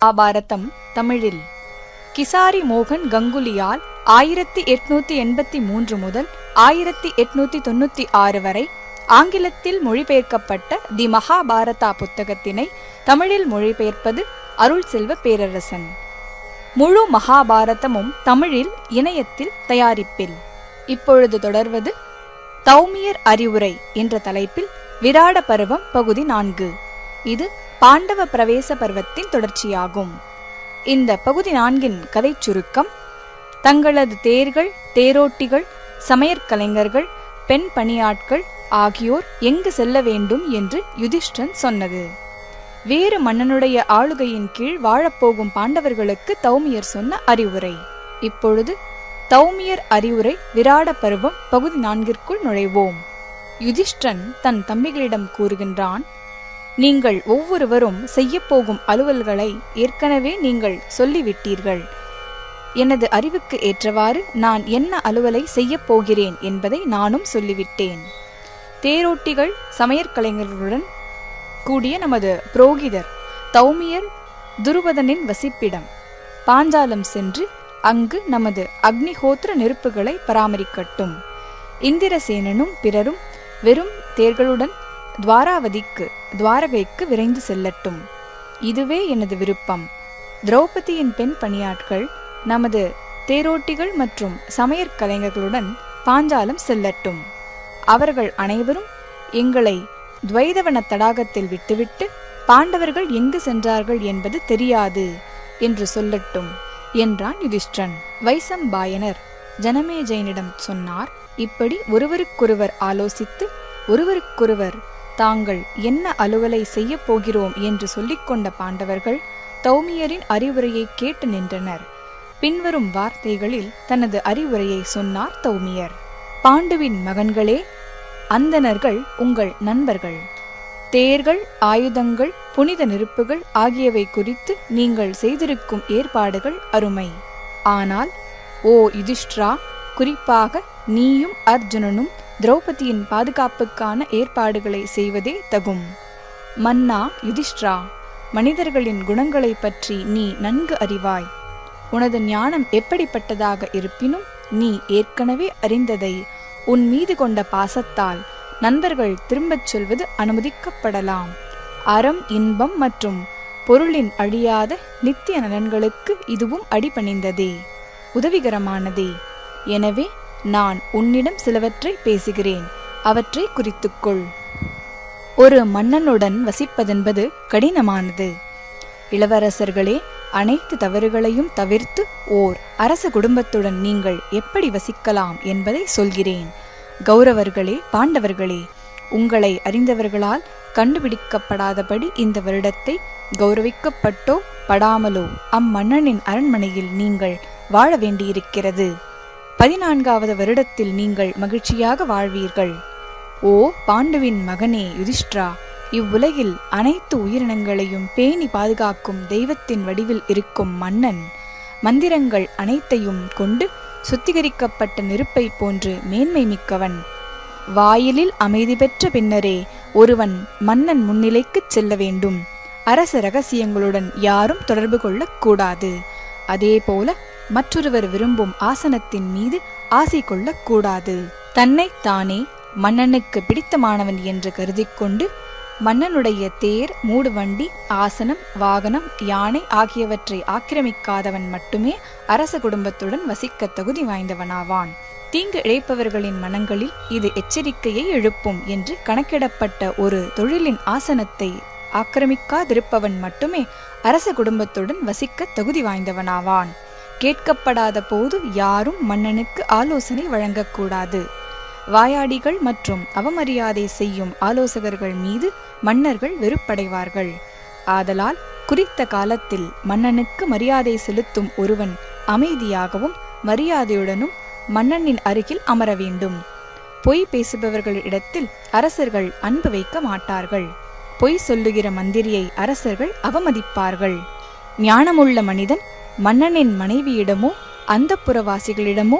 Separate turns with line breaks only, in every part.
மகாபாரதம் தமிழில் கிசாரி மோகன் கங்குலியால் 1883 முதல் 1896 வரை ஆங்கிலத்தில் மொழிபெயர்க்கப்பட்ட தி மகாபாரதா புத்தகத்தினை தமிழில் மொழிபெயர்ப்பது அருள் செல்வ பேரரசன். முழு மகாபாரதமும் தமிழில் இணையத்தில் தயாரிப்பில். இப்பொழுது தொடர்வது தௌமியர் அறிவுரை என்ற தலைப்பில் விராட பருவம் பகுதி 4. இது பாண்டவ பிரவேச பருவத்தின் தொடர்ச்சியாகும். இந்த பகுதி 4 கதை சுருக்கம்: தங்களது தேர்கள், தேரோட்டிகள், சமையற்கலைஞர்கள், பெண் பணியாட்கள் ஆகியோர் எங்கு செல்ல வேண்டும் என்று யுதிஷ்டன் சொன்னது. வேறு மன்னனுடைய ஆளுகையின் கீழ் வாழப்போகும் பாண்டவர்களுக்கு தௌமியர் சொன்ன அறிவுரை. இப்பொழுது தௌமியர் அறிவுரை விராட பருவம் பகுதி 4 நுழைவோம். யுதிஷ்டன் தன் தம்பிகளிடம் கூறுகின்றான்: நீங்கள் ஒவ்வொருவரும் செய்யப்போகும் அலுவல்களை ஏற்கனவே நீங்கள் சொல்லிவிட்டீர்கள். எனது அறிவுக்கு ஏற்றவாறு நான் என்ன அலுவலை செய்யப் போகிறேன் என்பதை நானும் சொல்லிவிட்டேன். தேரோட்டிகள், சமையற்கலைஞர்களுடன் கூடிய நமது புரோகிதர் தௌமியர் துருபதனின் வசிப்பிடம் பாஞ்சாலம் சென்று அங்கு நமது அக்னிஹோத்திர நெருப்புகளை பராமரிக்கட்டும். இந்திரசேனனும் பிறரும் வெறும் தேர்களுடன் துவாரகைக்கு விரைந்து செல்லட்டும். இதுவே எனது விருப்பம். திரௌபதியின் பெண் பணியாட்கள் நமது தேரோட்டிகள் மற்றும் சமையற்கலைஞர்களுடன் பாஞ்சாலம் செல்லட்டும். அவர்கள் அனைவரும் எங்களை துவைதவன தடாகத்தில் விட்டுவிட்டு பாண்டவர்கள் எங்கு சென்றார்கள் என்பது தெரியாது என்று சொல்லட்டும் என்றான் யுதிஷ்டன். வைசம்பாயனர் ஜனமேஜயனிடம் சொன்னார்: இப்படி ஒருவருக்கொருவர் ஆலோசித்து ஒருவருக்கொருவர் தாங்கள் என்ன அலுவலை செய்ய போகிறோம் என்று சொல்லிக்கொண்ட பாண்டவர்கள் தௌமியரின் அறிவுரையை கேட்டு நின்றனர். பின்வரும் வார்த்தைகளில் தனது அறிவுரையை சொன்னார் தௌமியர்: பாண்டுவின் மகன்களே, அந்தணர்கள் உங்கள் நண்பர்கள். தேர்கள், ஆயுதங்கள், புனித நெருப்புகள் ஆகியவை குறித்து நீங்கள் செய்திருக்கும் ஏற்பாடுகள் அருமை. ஆனால் ஓ யுதிஷ்டிரா, குறிப்பாக நீயும் அர்ஜுனனும் திரௌபதியின் பாதுகாப்புக்கான ஏற்பாடுகளை செய்வதே தகும். மன்னா யுதிஷ்டிரா, மனிதர்களின் குணங்களை பற்றி நீ நன்கு அறிவாய். உனது ஞானம் எப்படிப்பட்டதாக இருப்பினும் நீ ஏற்கனவே அறிந்ததை உன் மீது கொண்ட பாசத்தால் நண்பர்கள் திரும்பச் சொல்வது அனுமதிக்கப்படலாம். அறம், இன்பம் மற்றும் பொருளின் அழியாத நித்திய நலன்களுக்கு இதுவும் அடிபணிந்ததே, உதவிகரமானதே. எனவே நான் உன்னிடம் சிலவற்றை பேசுகிறேன், அவற்றை குறித்துக்கொள். ஒரு மன்னனுடன் வசிப்பதென்பது கடினமானது. இளவரசர்களே, அனைத்து தவறுகளையும் தவிர்த்து ஓர் அரச குடும்பத்துடன் நீங்கள் எப்படி வசிக்கலாம் என்பதை சொல்கிறேன். கௌரவர்களே, பாண்டவர்களே, உங்களை அறிந்தவர்களால் கண்டுபிடிக்கப்படாதபடி இந்த வருடத்தை கௌரவிக்கப்பட்டோ படாமலோ அம்மன்னனின் அரண்மனையில் நீங்கள் வாழ வேண்டியிருக்கிறது. 14வது வருடத்தில் நீங்கள் மகிழ்ச்சியாக வாழ்வீர்கள். ஓ பாண்டுவின் மகனே யுதிஷ்டிரா, இவ்வுலகில் அனைத்து உயிரினங்களையும் பேணி பாதுகாக்கும் தெய்வத்தின் வடிவில் இருக்கும் மன்னன் மந்திரங்கள் அனைத்தையும் கொண்டு சுத்திகரிக்கப்பட்ட நெருப்பை போன்று மேன்மை மிக்கவன். வாயிலில் அமைதி பெற்ற பின்னரே ஒருவன் மன்னன் முன்னிலைக்குச் செல்ல வேண்டும். அரச ரகசியங்களுடன் யாரும் தொடர்பு கொள்ளக்கூடாது. அதேபோல மற்றொருவர் விரும்பும் ஆசனத்தின் மீது ஆசை கொள்ளக்கூடாது. தன்னைத்தானே மன்னனுக்கு பிடித்தமானவன் என்று கருதிக்கொண்டு மன்னனுடைய தேர், மூடுவண்டி, ஆசனம், வாகனம், யானை ஆகியவற்றை ஆக்கிரமிக்காதவன் மட்டுமே அரச குடும்பத்துடன் வசிக்க தகுதி வாய்ந்தவனாவான். தீங்கு இழைப்பவர்களின் மனங்களில் இது எச்சரிக்கையை எழுப்பும் என்று கணக்கிடப்பட்ட ஒரு தொழிலின் ஆசனத்தை ஆக்கிரமிக்காதிருப்பவன் மட்டுமே அரச குடும்பத்துடன் வசிக்க தகுதி வாய்ந்தவனாவான். கேட்கப்படாத போது யாரும் மன்னனுக்கு ஆலோசனை வழங்கக்கூடாது. வாயாடிகள் மற்றும் அவமரியாதை செய்யும் ஆலோசகர்கள் மீது மன்னர்கள் வெறுப்படைவார்கள். ஆதலால் குறித்த காலத்தில் மன்னனுக்கு மரியாதை செலுத்தும் ஒருவன் அமைதியாகவும் மரியாதையுடனும் மன்னனின் அருகில் அமர வேண்டும். பொய் பேசுபவர்களிடத்தில் அரசர்கள் அன்பு வைக்க மாட்டார்கள். பொய் சொல்லுகிற மந்திரியை அரசர்கள் அவமதிப்பார்கள். ஞானமுள்ள மனிதன் மன்னனின் மனைவியிடமோ அந்தப்புறவாசிகளிடமோ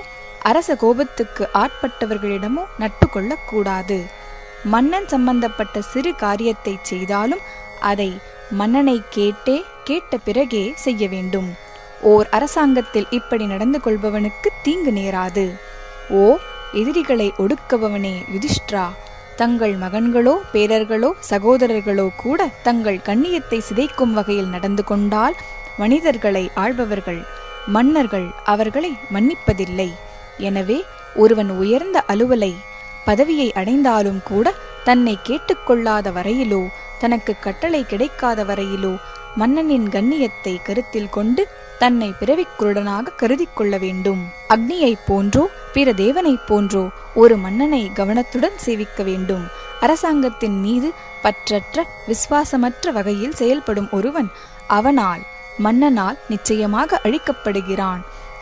அரச கோபத்துக்கு ஆட்பட்டவர்களிடமோ நட்பு கொள்ளக்கூடாது. மன்னன் சம்பந்தப்பட்ட சிறு காரியத்தை செய்தாலும் அதை மன்னனை கேட்ட பிறகே செய்ய வேண்டும். ஓர் அரசாங்கத்தில் இப்படி நடந்து கொள்பவனுக்கு தீங்கு நேராது. ஓ எதிரிகளை ஒடுக்குபவனே யுதிஷ்டிரா, தங்கள் மகன்களோ பேரர்களோ சகோதரர்களோ கூட தங்கள் கண்ணியத்தை சிதைக்கும் வகையில் நடந்து கொண்டால் மனிதர்களை ஆள்பவர்கள் மன்னர்கள் அவர்களை மன்னிப்பதில்லை. எனவே ஒருவன் உயர்ந்த அலுவலை பதவியை அடைந்தாலும் கூட தன்னை கேட்டுக்கொள்ளாத வரையிலோ தனக்கு கட்டளை கிடைக்காத வரையிலோ மன்னனின் கண்ணியத்தை கருத்தில் கொண்டு தன்னை பிறவிக்குருடனாக கருதி கொள்ள வேண்டும். அக்னியைப் போன்றோ பிற தேவனைப் போன்றோ ஒரு மன்னனை கவனத்துடன் சேவிக்க வேண்டும். அரசாங்கத்தின் மீது பற்றற்ற விசுவாசமற்ற வகையில் செயல்படும் ஒருவன் மன்னனால் நிச்சயமாக அழிக்கப்படுகிறான்.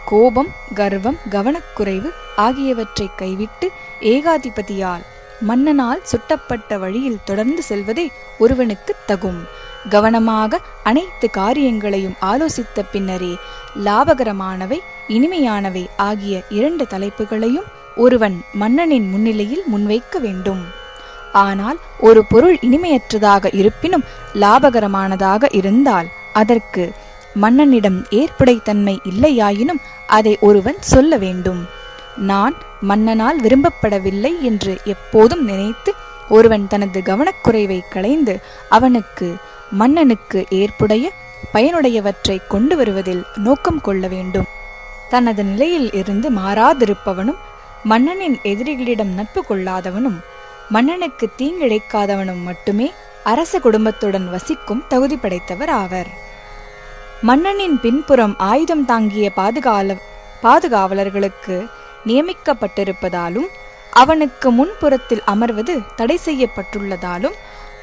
கோபம், கர்வம், கவனக்குறைவு ஆகியவற்றை கைவிட்டு ஏகாதிபதியால் மன்னனால் சுட்டப்பட்ட வழியில் தொடர்ந்து செல்வதே ஒருவனுக்கு தகும். கவனமாக அனைத்து காரியங்களையும் ஆலோசித்த பின்னரே லாபகரமானவை இனிமையானவை ஆகிய 2 தலைப்புகளையும் ஒருவன் மன்னனின் முன்னிலையில் முன்வைக்க வேண்டும். ஆனால் ஒரு பொருள் இனிமையற்றதாக இருப்பினும் லாபகரமானதாக இருந்தால் அதற்கு மன்னனிடம் ஏற்புடைத்தன்மை இல்லையாயினும் அதை ஒருவன் சொல்ல வேண்டும். நான் மன்னனால் விரும்பப்படவில்லை என்று எப்போதும் நினைத்து ஒருவன் தனது கவனக்குறைவை களைந்து மன்னனுக்கு ஏற்புடைய பயனுடையவற்றை கொண்டு வருவதில் நோக்கம் கொள்ள வேண்டும். தனது நிலையில் இருந்து மாறாதிருப்பவனும் மன்னனின் எதிரிகளிடம் நட்பு கொள்ளாதவனும் மன்னனுக்கு தீங்கிழைக்காதவனும் மட்டுமே அரச குடும்பத்துடன் வசிக்கும் தகுதி படைத்தவர் ஆவர். மன்னனின் பின்புறம் ஆயுதம் தாங்கிய பாதுகாவலர்களுக்கு நியமிக்கப்பட்டிருப்பதாலும் அவனுக்கு முன்புறத்தில் அமர்வது தடை செய்யப்பட்டுள்ளதாலும்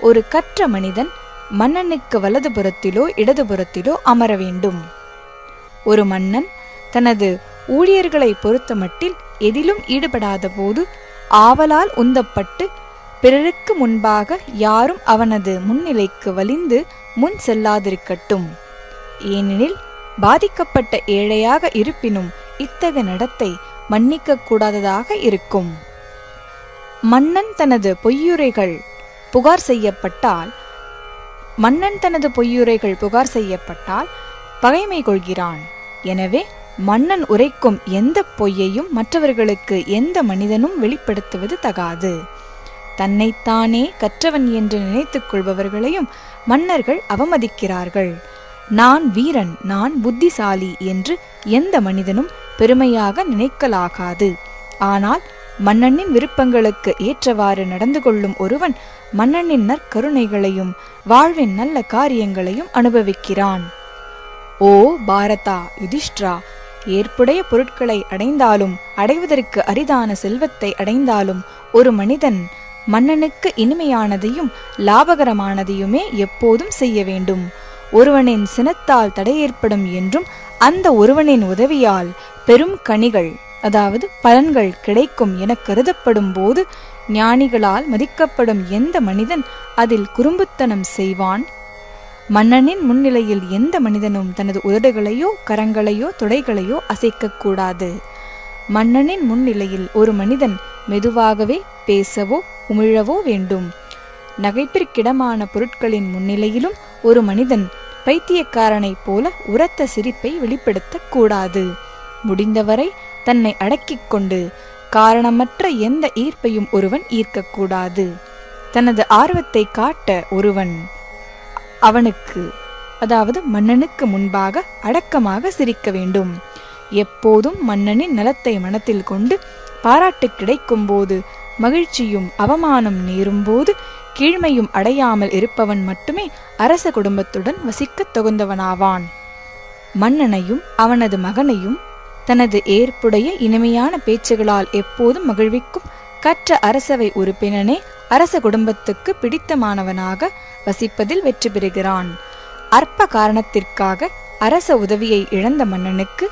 ஒரு கற்ற மனிதன் மன்னனுக்கு வலதுபுறத்திலோ இடதுபுறத்திலோ அமர வேண்டும். ஒரு மன்னன் தனது ஊழியர்களை பொறுத்தமட்டில் எதிலும் ஈடுபடாத போது ஆவலால் உந்தப்பட்டு பிறருக்கு முன்பாக யாரும் அவனது முன்னிலைக்கு வலிந்து முன் செல்லாதிருக்கட்டும். ஏனெனில் பாதிக்கப்பட்ட ஏழையாக இருப்பினும் இத்தகைய நடத்தை மன்னிக்க கூடாததாக இருக்கும். மன்னன் தனது பொய்யுரைகள் புகார் செய்யப்பட்டால் பகைமை கொள்கிறான். எனவே மன்னன் உரைக்கும் எந்த பொய்யையும் மற்றவர்களுக்கு எந்த மனிதனும் வெளிப்படுத்துவது தகாது. தன்னைத்தானே கற்றவன் என்று நினைத்துக் கொள்பவர்களையும் மன்னர்கள் அவமதிக்கிறார்கள். நான் வீரன், நான் புத்திசாலி என்று எந்த மனிதனும் பெருமையாக நினைக்கலாகாது. ஆனால் மன்னனின் விருப்பங்களுக்கு ஏற்றவாறு நடந்து கொள்ளும் ஒருவன் மன்னனின் நற்கருணைகளையும் வாழ்வின் நல்ல காரியங்களையும் அனுபவிக்கிறான். ஓ பாரதா, யுதிஷ்டிரா, ஏற்புடைய பொருட்களை அடைந்தாலும் அடைவதற்கு அரிதான செல்வத்தை அடைந்தாலும் ஒரு மனிதன் மன்னனுக்கு இனிமையானதையும் லாபகரமானதையுமே எப்போதும் செய்ய வேண்டும். ஒருவனின் சினத்தால் தடை ஏற்படும் என்றும் அந்த ஒருவனின் உதவியால் பெரும் கனிகள் அதாவது பலன்கள் கிடைக்கும் என கருதப்படும் போது ஞானிகளால் மதிக்கப்படும் எந்த மனிதன் அதில் குறும்புத்தனம் செய்வான்? மன்னனின் முன்னிலையில் எந்த மனிதனும் தனது உதடுகளையோ கரங்களையோ தொடைகளையோ அசைக்கக்கூடாது. மன்னனின் முன்னிலையில் ஒரு மனிதன் மெதுவாகவே பேசவோ உமிழவோ வேண்டும். நகைப்பிற்கிடமான பொருட்களின் முன்னிலையிலும் ஒரு மனிதன் பைத்தியக்காரனைப் போல உரத்த சிரிப்பை வெளிப்படுத்தக் கூடாது. முடிந்தவரை தன்னை அடக்கிக் கொண்டு காரணமற்ற எந்த ஈர்ப்பையும் ஒருவன் ஈர்க்கக்கூடாது. தனது ஆர்வத்தை காட்ட ஒருவன் மன்னனுக்கு முன்பாக அடக்கமாக சிரிக்க வேண்டும். எப்போதும் மன்னனின் நலத்தை மனத்தில் கொண்டு பாராட்டு கிடைக்கும் போது மகிழ்ச்சியும் அவமானம் நேரும் போது கீழ்மையும் அடையாமல் இருப்பவன் மட்டுமே அரச குடும்பத்துடன் வசிக்கத் தகுந்தவனாவான். மன்னனையும் அவனது மகனையும் தனது ஏற்புடைய இனிமையான பேச்சுகளால் எப்போதும் மகிழ்விக்கும் கற்ற அரசவை உறுப்பினனே அரச குடும்பத்துக்கு பிடித்தமானவனாக வசிப்பதில் வெற்றி பெறுகிறான். அற்ப காரணத்திற்காக அரச உதவியை இழந்த மன்னனுக்கு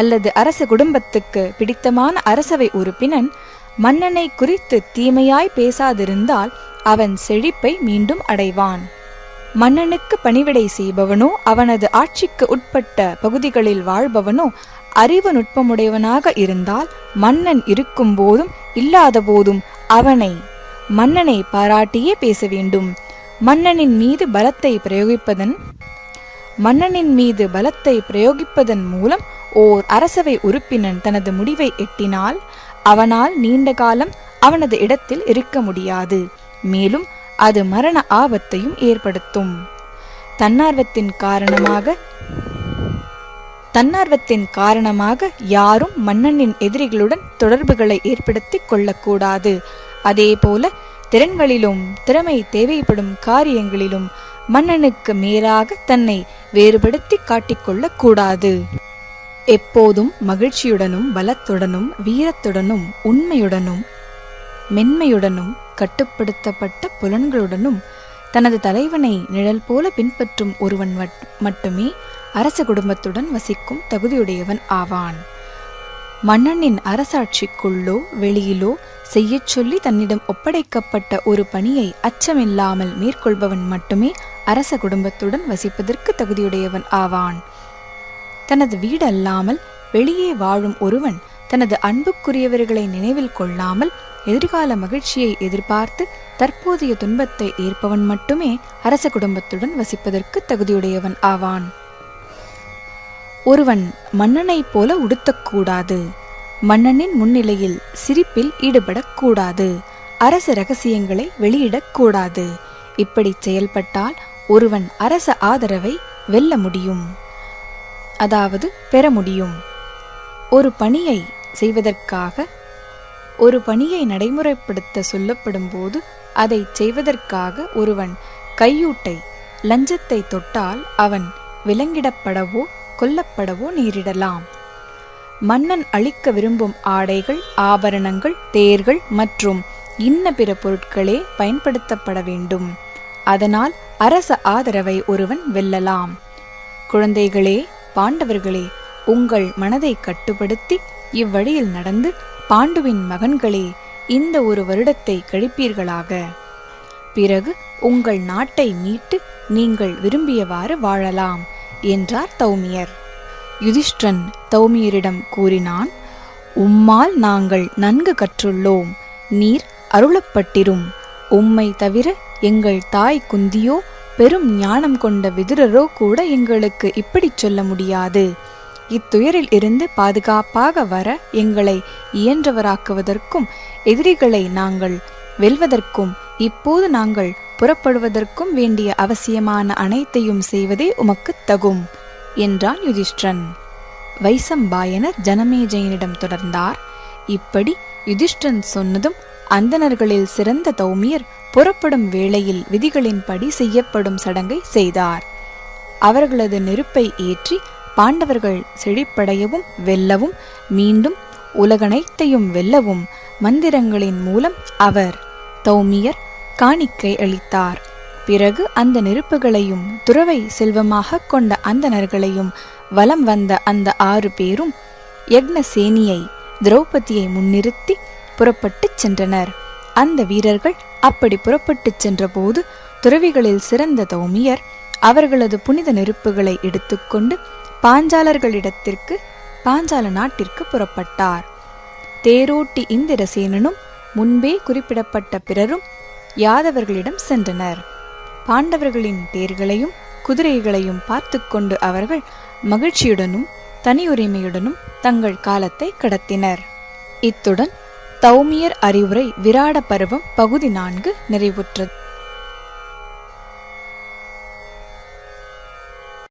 அல்லது அரச குடும்பத்துக்கு பிடித்தமான அரசவை உறுப்பினன் மன்னனை குறித்து தீமையாய் பேசாதிருந்தால் அவன் செழிப்பை மீண்டும் அடைவான். மன்னனுக்கு பணிவிடை செய்பவனோ அவனது ஆட்சிக்கு உட்பட்ட பகுதிகளில் வாழ்பவனோ அறிவு நுட்பமுடையவனாக இருந்தால் மன்னன் இருக்கும் போதும் இல்லாத போதும் மன்னனை பாராட்டியே பேச வேண்டும். மன்னனின் மீது பலத்தை பிரயோகிப்பதன் மூலம் ஓர் அரசவை உறுப்பினன் தனது முடிவை எட்டினால் அவனால் நீண்ட காலம் அவனது இடத்தில் இருக்க முடியாது. மேலும் அது மரண ஆபத்தையும் ஏற்படுத்தும். தன்னார்வத்தின் காரணமாக யாரும் மன்னனின் எதிரிகளுடன் தொடர்புகளை ஏற்படுத்தி கொள்ளக்கூடாது. அதேபோல திறன்களிலும் திறமை தேவைப்படும் காரியங்களிலும் மன்னனுக்கு மேலாக தன்னை வேறுபடுத்தி காட்டிக்கொள்ளக் கூடாது. எப்போதும் மகிழ்ச்சியுடனும் பலத்துடனும் வீரத்துடனும் உண்மையுடனும் மென்மையுடனும் கட்டுப்படுத்தப்பட்ட புலன்களுடனும் தனது தலைவனை நிழல் போல பின்பற்றும் ஒருவன் மட்டுமே அரச குடும்பத்துடன் வசிக்கும் தகுதியுடையவன் ஆவான். மன்னனின் அரசாட்சிக்குள்ளோ வெளியிலோ செய்ய சொல்லி தன்னிடம் ஒப்படைக்கப்பட்ட ஒரு பணியை அச்சமில்லாமல் மேற்கொள்பவன் மட்டுமே அரச குடும்பத்துடன் வசிப்பதற்கு தகுதியுடையவன் ஆவான். தனது வீடு அல்லாமல் வெளியே வாழும் ஒருவன் தனது அன்புக்குரியவர்களை நினைவில் கொள்ளாமல் எதிர்கால மகிழ்ச்சியை எதிர்பார்த்து தற்போதைய துன்பத்தை ஏற்பவன் மட்டுமே அரச குடும்பத்துடன் வசிப்பதற்கு தகுதியுடையவன் ஆவான். ஒருவன் மன்னனைப் போல உடுத்தக்கூடாது. மன்னனின் முன்னிலையில் சிரிப்பில் ஈடுபடக்கூடாது. அரச ரகசியங்களை வெளியிடக்கூடாது. இப்படி செயல்பட்டால் ஒருவன் அரச ஆதரவை வெல்ல முடியும், அதாவது பெற முடியும். ஒரு பணியை நடைமுறைப்படுத்த சொல்லப்படும் போது அதை செய்வதற்காக ஒருவன் கையூட்டை லஞ்சத்தை தொட்டால் அவன் விலங்கிடப்படவோ கொல்லப்படவோ நேரிடலாம். மன்னன் அளிக்க விரும்பும் ஆடைகள், ஆபரணங்கள், தேர்கள் மற்றும் இன்ன பிற பொருட்களே பயன்படுத்தப்பட வேண்டும். அதனால் அரச ஆதரவை ஒருவன் வெல்லலாம். குழந்தைகளே, பாண்டவர்களே, உங்கள் மனதை கட்டுப்படுத்தி இவ்வழியில் நடந்து பாண்டுவின் மகன்களே இந்த ஒரு வருடத்தை கழிப்பீர்களாக. பிறகு உங்கள் நாட்டை மீட்டு நீங்கள் விரும்பியவாறு வாழலாம் என்றார் தௌமியர். யுதிஷ்டிரன் தௌமியரிடம் கூறினான், உம்மால் நாங்கள் நன்கு கற்றுள்ளோம். நீர் அருளப்பட்டிரும். உம்மை தவிர எங்கள் தாய் குந்தியோ பெரும் ஞானம் கொண்ட விதுரரோ கூட எங்களுக்கு இப்படி சொல்ல முடியாது. இத்துயரில் இருந்து பாதுகாப்பாக வர எங்களை இயன்றவராக்குவதற்கும் எதிரிகளை நாங்கள் வெல்வதற்கும் இப்போது நாங்கள் புறப்படுவதற்கும் வேண்டிய அவசியமான அனைத்தையும் செய்வதே உமக்குத் தகும் என்றான் யுதிஷ்டிரன். வைசம்பாயனர் ஜனமேஜயனிடம் தொடர்ந்தார். இப்படி யுதிஷ்டிரன் சொன்னதும் அந்தணர்களில் சிறந்த தௌமியர் புறப்படும் வேளையில் விதிகளின்படி செய்யப்படும் சடங்கை செய்தார். அவர்களது நெருப்பை ஏற்றி பாண்டவர்கள் செழிப்படையவும் வெல்லவும் மீண்டும் உலகனைத்தையும் வெல்லவும் மந்திரங்களின் மூலம் அவர் தௌமியர் காணிக்கை அளித்தார். பிறகு அந்த நெருப்புகளையும் துறவை செல்வமாக கொண்ட அந்தணர்களையும் வலம் வந்த அந்த 6 பேரும் யக்னசேனியை திரௌபதியை முன்னிறுத்தி புறப்பட்டுச் சென்றனர். அந்த வீரர்கள் அப்படி புறப்பட்டுச் சென்றபோது துறவிகளில் சிறந்த தௌமியர் அவர்களது புனித நெருப்புகளை எடுத்துக்கொண்டு பாஞ்சால நாட்டிற்கு புறப்பட்டார். தேரோட்டி இந்திரசேனனும் முன்பே குறிப்பிடப்பட்ட பிறரும் யாதவர்களிடம் சென்றனர். பாண்டவர்களின் தேர்களையும் குதிரைகளையும் பார்த்து கொண்டு அவர்கள் மகிழ்ச்சியுடனும் தனியுரிமையுடனும் தங்கள் காலத்தை கடத்தினர். இத்துடன் தௌமியர் அறிவுரை விராட பருவம் பகுதி 4 நிறைவுற்றது.